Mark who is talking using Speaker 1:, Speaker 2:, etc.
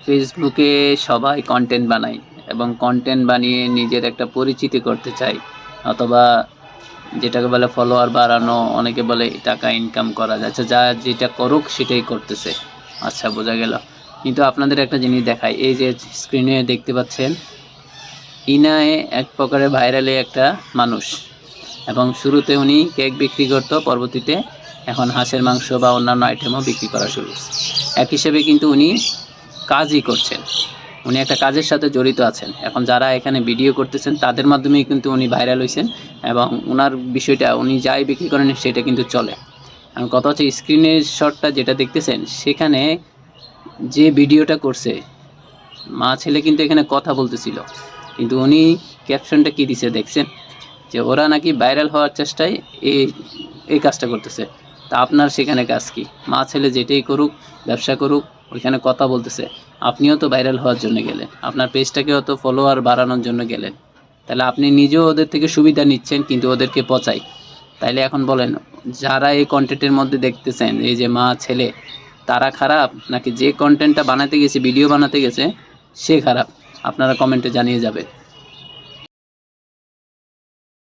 Speaker 1: ফেসবুকে সবাই কন্টেন্ট বানায় এবং কন্টেন্ট বানিয়ে নিজের একটা পরিচিতি করতে চায়, অথবা যেটাকে বলে ফলোয়ার বাড়ানো, অনেকে বলে টাকা ইনকাম করা যাচ্ছে, যা যেটা করুক সেটাই করতেছে। আচ্ছা, বোঝা গেল। কিন্তু আপনাদের একটা জিনিস দেখায়, এই যে স্ক্রিনে দেখতে পাচ্ছেন, ইনায়ে এক প্রকারের ভাইরালি একটা মানুষ, এবং শুরুতে উনি কেক বিক্রি করতো, পরবর্তীতে এখন হাঁসের মাংস বা অন্যান্য আইটেমও বিক্রি করা শুরু করছে। এক হিসেবে কিন্তু উনি কাজই করছেন, উনি একটা কাজের সাথে জড়িত আছেন। এখন যারা এখানে ভিডিও করতেছেন তাদের মাধ্যমেই কিন্তু উনি ভাইরাল হয়েছেন, এবং ওনার বিষয়টা উনি যাই বিক্রি করেন সেটা কিন্তু চলে। এখন কথা হচ্ছে, স্ক্রিনের শটটা যেটা দেখতেছেন সেখানে যে ভিডিওটা করছে, মা ছেলে কিন্তু এখানে কথা বলতেছিল, কিন্তু উনি ক্যাপশনটা কি দিছে দেখছেন, যে ওরা নাকি ভাইরাল হওয়ার চেষ্টায় এই কাজটা করতেছে। তা আপনার সেখানে কাজ কি? মা ছেলে যেটাই করুক, ব্যবসা করুক, ওইখানে কথা বলতেছে, আপনিও তো ভাইরাল হওয়ার জন্য গেলেন, আপনার পেজটাকেও তো ফলোয়ার বাড়ানোর জন্য গেলেন। তাহলে আপনি নিজেও ওদের থেকে সুবিধা নিচ্ছেন, কিন্তু ওদেরকে পচাই। তাইলে এখন বলেন, যারা এই কন্টেন্টের মধ্যে দেখতেছেন, এই যে মা ছেলে, তারা খারাপ নাকি যে কন্টেন্টটা বানাতে গেছে, ভিডিও বানাতে গেছে, সে খারাপ? আপনারা কমেন্টে জানিয়ে যাবেন।